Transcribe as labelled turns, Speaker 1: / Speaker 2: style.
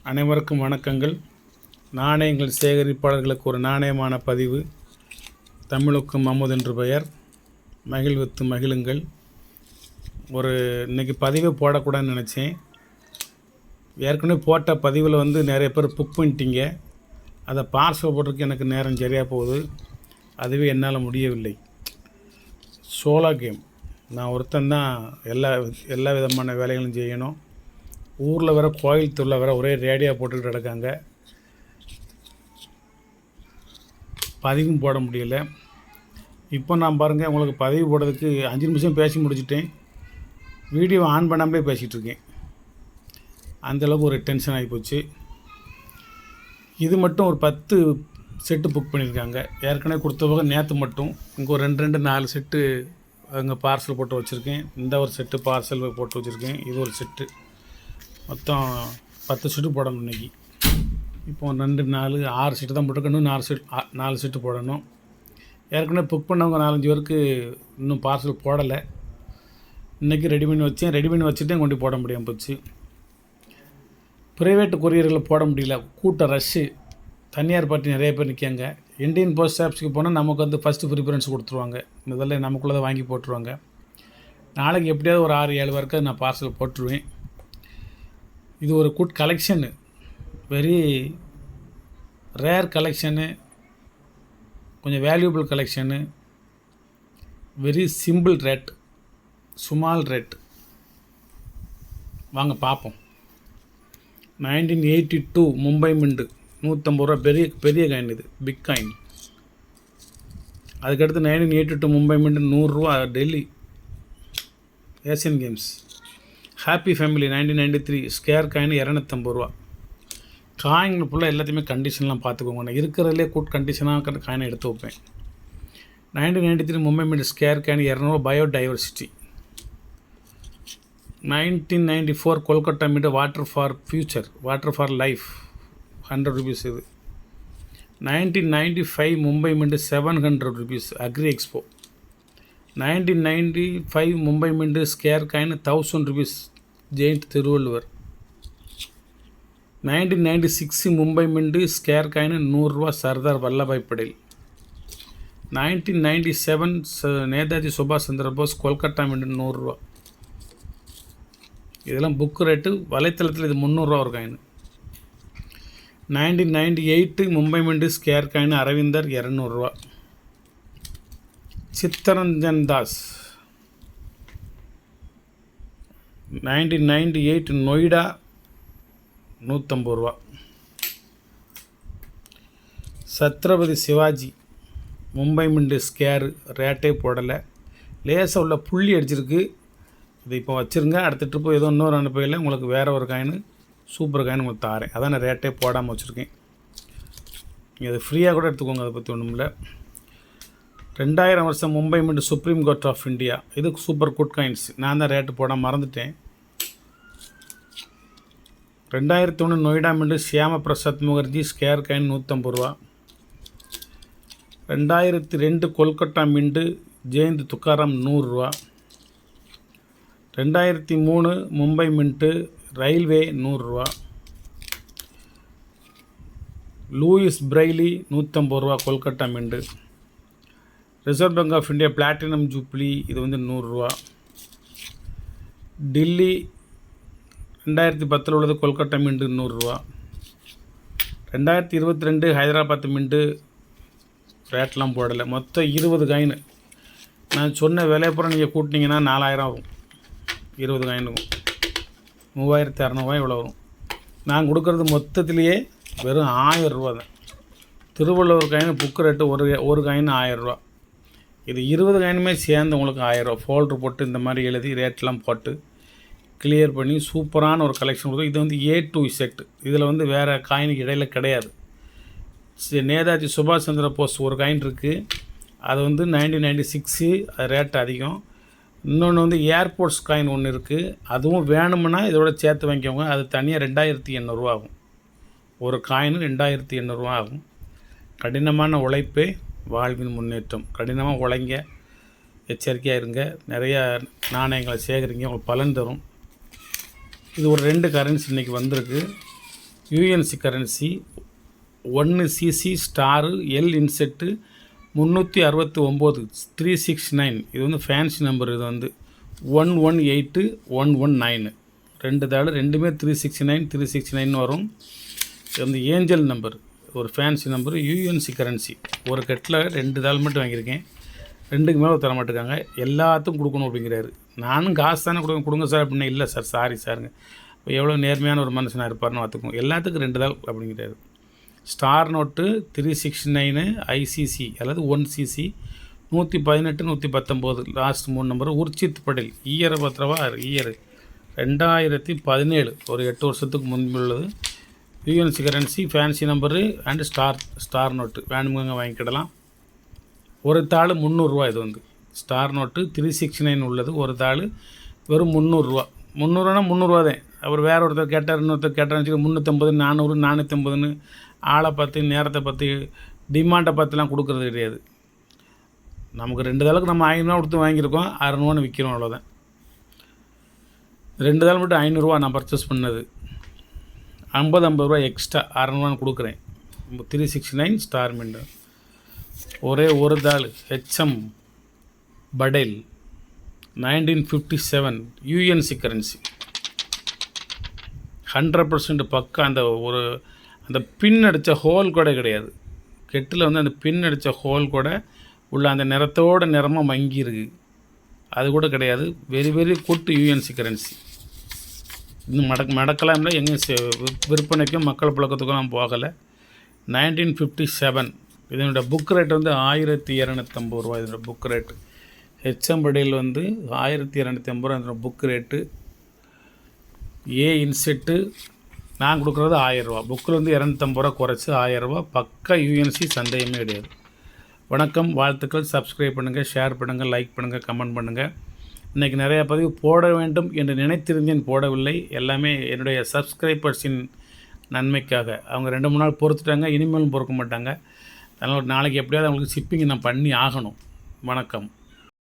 Speaker 1: அனைவருக்கும் வணக்கங்கள். நாணயங்கள் சேகரிப்பாளர்களுக்கு ஒரு நாணயமான பதிவு. தமிழுக்கும் அமுது என்று பெயர். மகிழ்வித்து மகிழுங்கள். இன்றைக்கி பதிவை போடக்கூடாதுன்னு நினச்சேன். ஏற்கனவே போட்ட பதிவில் நிறைய பேர் புக் பண்ணிட்டீங்க. அதை பார்சல் போட்டிருக்கு. எனக்கு நேரம் சரியாக போகுது. அதுவே என்னால் முடியவில்லை. Solo game. நான் ஒருத்தந்தான் எல்லா விதமான வேலைகளும் செய்யணும். ஊரில் வேறு கோயில் திருவிழா வேறு ஒரே ரேடியாக போட்டுக்கிட்டு கிடக்காங்க. பதிவும் போட முடியல. இப்போ நான் பாருங்கள், உங்களுக்கு பதிவு போடுறதுக்கு 5 நிமிஷம் பேசி முடிச்சுட்டேன். வீடியோ ஆன் பண்ணாமலே பேசிகிட்ருக்கேன். அந்தளவுக்கு ஒரு டென்ஷன் ஆகிப்போச்சு. இது மட்டும் ஒரு 10 செட்டு புக் பண்ணியிருக்காங்க. ஏற்கனவே கொடுத்தவங்க நேற்று மட்டும் இங்கே ஒரு 4 செட்டு அங்கே பார்சல் போட்டு வச்சுருக்கேன். இந்த ஒரு செட்டு பார்சல் போட்டு வச்சுருக்கேன். இது ஒரு செட்டு. மொத்தம் 10 செட்டு போடணும் இன்றைக்கி. இப்போ 6 செட்டு தான் போட்டிருக்கணும். 4 செட்டு போடணும். ஏற்கனவே புக் பண்ணவங்க 4-5 பேருக்கு இன்னும் பார்சல் போடலை. இன்றைக்கி ரெடி பண்ணி வச்சேன். ரெடி பண்ணி வச்சுட்டே கொண்டு போட முடியாமல் போச்சு. ப்ரைவேட் கொரியர்களில் போட முடியல. கூட்டம் ரஷ்ஷு. தனியார் பார்ட்டி நிறைய பேர் நிற்காங்க. இந்தியன் போஸ்ட் ஆஃபீஸுக்கு போனால் நமக்கு ஃபஸ்ட்டு ப்ரிஃபரன்ஸ் கொடுத்துருவாங்க. முதல்ல நமக்குள்ளே வாங்கி போட்டுருவாங்க. நாளைக்கு எப்படியாவது ஒரு 6-7 பேருக்கு நான் பார்சல் போட்டுருவேன். இது ஒரு good collection. Very rare collection. கொஞ்சம் valuable collection. Very simple rate. Small rate. வாங்க பார்ப்போம். 1982 மும்பை மிண்டு 150 ரூபா. பெரிய காயின். இது பிக் காயின். அதுக்கடுத்து 1982 மும்பை மிண்டு 100 ரூபா. Delhi Asian Games. Happy family 1993 square coin 250 ரூபா. காயின் ஃபுல்லாக எல்லாத்தையுமே கண்டிஷன்லாம் பார்த்துக்கோங்க. நான் இருக்கிறதுலே குட் கண்டிஷனாக காயினை எடுத்து வைப்பேன். 1993 Mumbai mint square coin 200 biodiversity. 1994 Kolkata mint water for future, water for life 100 rupees இது. 1995 Mumbai mint 700 rupees agri expo. 1995 Mumbai mint square coin 1000 rupees ஜெயந்த் Thiruvalluvar. 1996 Mumbai mint square coin 100 ரூபா சர்தார் வல்லபாய் படேல். 1997 நேதாஜி சுபாஷ் சந்திர போஸ் கொல்கட்டா மிண்டு 100 ரூபா. இதெல்லாம் புக்கு ரேட்டு. வலைத்தளத்தில் இது 300 ரூபா ஒரு coin. 1998 Mumbai mint square coin அரவிந்தர் 200 ரூபா. சித்தரஞ்சன் தாஸ் 1998 நொய்டா 150 ரூபா. சத்ரபதி சிவாஜி மும்பை மிண்டு ஸ்கேரு ரேட்டே போடலை. லேசாக உள்ள புள்ளி அடிச்சிருக்கு. இதை இப்போ வச்சுருங்க. அடுத்த ட்ரிப்பு ஏதோ இன்னொரு அனுப்பையில் உங்களுக்கு வேறு ஒரு காயின் சூப்பர் காயின் உங்களுக்கு தாரேன். அதான் நான் ரேட்டே போடாமல் வச்சுருக்கேன். நீங்கள் அது ஃப்ரீயாக கூட எடுத்துக்கோங்க. அதை பற்றி ஒன்றும் இல்லை. 2000 வருஷம் Mumbai mint supreme court of India. இது சூப்பர் குட் காயின்ஸ். நான் தான் ரேட்டு போட மறந்துட்டேன். 2001 Noida mint Shyama Prasad Mukherjee square coin 150 ரூபா. 2002 கொல்கட்டா மிண்டு ஜெயந்த் துக்காராம் 100 ரூபா. 2003 மும்பை மிண்டு ரயில்வே 100 ரூபா. லூயிஸ் பிரைலி 150 ரூபா Kolkata mint. Reserve bank of India platinum jubilee இது 100 ரூபா. டில்லி 2010 உள்ளது கொல்கட்டா மிண்டு 100 ரூபா. 2022 ஹைதராபாத் மிண்டு ரேட்லாம் போடலை. மொத்தம் 20 காயின். நான் சொன்ன விலைப்புறம் நீங்கள் கூட்டினீங்கன்னா 4000 ஆகும். 20 காயினுக்கும் 3600 இவ்வளோ வரும். நான் கொடுக்குறது மொத்தத்திலேயே வெறும் 1000 ரூபா தான். திருவள்ளுவர் காயின் புக்கு ரேட்டு ஒரு காயின் 1000 ரூபா. இது 20 காயினுமே சேர்ந்து உங்களுக்கு 1000 ரூபா. ஃபோல்ட்ரு போட்டு இந்த மாதிரி எழுதி ரேட்லாம் போட்டு கிளியர் பண்ணி சூப்பரான ஒரு கலெக்ஷன் கொடுக்கும். இது A to Z. இதில் வேறு காயினுக்கு இடையில கிடையாது. நேதாஜி சுபாஷ் சந்திர போஸ் ஒரு காயின் இருக்குது. அது 1996 அது ரேட் அதிகம். இன்னொன்று ஏர்போர்ட்ஸ் காயின் ஒன்று இருக்குது. அதுவும் வேணும்னா இதோட சேர்த்து வாங்கிக்கோங்க. அது தனியாக 2800 ரூபா ஆகும். ஒரு காயின் 2800 ரூபா ஆகும். கடினமான உழைப்பே வாழ்வின் முன்னேற்றம். கடினமாக உழைங்க. எச்சரிக்கையாக இருங்க. நிறையா நாணயங்களை சேகரிங்க. உங்களுக்கு பலன் தரும். இது ஒரு 2 கரன்சி இன்றைக்கி வந்திருக்கு. UNC currency 1cc star L இன்செட்டு 369 369. இது வந்து ஃபேன்சி நம்பர். இது வந்து 118 119 ரெண்டு தாள், ரெண்டுமே 369 369 வரும். இது வந்து ஏஞ்சல் நம்பர், ஒரு ஃபேன்சி நம்பர். யூஎன்சி கரன்சி ஒரு கட்டில் 2 தாள் மட்டும் வாங்கியிருக்கேன். 2க்கு மேலே தர மாட்டேங்காங்க. எல்லாத்துக்கும் கொடுக்கணும் அப்படிங்கிறாரு. நானும் காசு தானே கொடுங்க சார் அப்படின்னா, இல்லை சார் சாரி சாருங்க. இப்போ எவ்வளோ நேர்மையான ஒரு மனுஷனாக இருப்பார்னு பார்த்துக்கும். எல்லாத்துக்கும் 2 தாள் அப்படிங்கிறாரு. ஸ்டார் நோட்டு 369 ஐசிசி அல்லது 1cc 118 119 last 3 number. Urjit Patel. ஈயரை பத்திரவா ஈயர் 2017, ஒரு 8 வருஷத்துக்கு முன்புள்ளது. UNC currency fancy number and star note வேணுமுங்க வாங்கிக்கிடலாம். ஒரு தாள் 300 இது வந்து ஸ்டார் நோட்டு 369 உள்ளது. ஒரு தாள் வெறும் 300. 300 தான். அப்புறம் வேறு ஒருத்தர் கேட்டார், இன்னொருத்தர் கேட்டார்னு சொல்லி 350 400 450ன்னு ஆளை பார்த்து நேரத்தை பார்த்து டிமாண்டை பார்த்துலாம் கொடுக்குறது கிடையாது. நமக்கு 2 தாளுக்கு நம்ம 500 கொடுத்து வாங்கியிருக்கோம், 600 விற்கிறோம், அவ்வளோதான். 2 தாள் மட்டும் 500 நான் பர்ச்சேஸ் பண்ணது. 50 ரூபா எக்ஸ்ட்ரா 600 கொடுக்குறேன். 369 ஸ்டார் மிண்டு. ஒரே ஒரு தாள் ஹெச்எம் படேல் 1957 யூஎன்சி கரன்சி 100% பக்கா. அந்த பின் அடித்த ஹோல் கூட கிடையாது. கெட்டில் வந்து அந்த பின் அடித்த ஹோல் கூட உள்ள அந்த நிறத்தோட நிறமாக மங்கியிருக்கு, அது கூட கிடையாது. Very very good UNC currency. இன்னும் மடக்கலாம் இல்லை, எங்கேயும் விற்பனைக்கும் மக்கள் புழக்கத்துக்கும் நான் போகலை. 1957. இதனோட புக் ரேட் வந்து 1250 ரூபா. இதனோட புக் ரேட்டு ஹெச்எம் படேல் வந்து 1250 ரூபா இதனோட புக் ரேட்டு. ஏ இன்செட்டு நான் கொடுக்குறது 1000 ரூபா. புக்கில் வந்து 250 ரூபா குறைச்சி 1000 ரூபா. பக்கா யூஎன்சி, சந்தேகமே கிடையாது. வணக்கம், வாழ்த்துக்கள். சப்ஸ்கிரைப் பண்ணுங்கள், ஷேர் பண்ணுங்கள், லைக் பண்ணுங்கள், கமெண்ட் பண்ணுங்கள். இன்றைக்கி நிறையா பதிவு போட வேண்டும் என்று நினைத்திருந்தேன், போடவில்லை. எல்லாமே என்னுடைய சப்ஸ்கிரைபர்ஸின் நன்மைக்காக. அவங்க 2-3 நாள் பொறுத்துட்டாங்க, இனிமேலும் பொறுக்க மாட்டாங்க. அதனால் நாளைக்கு எப்படியாவது அவங்களுக்கு ஷிப்பிங் நான் பண்ணி ஆகணும். வணக்கம்.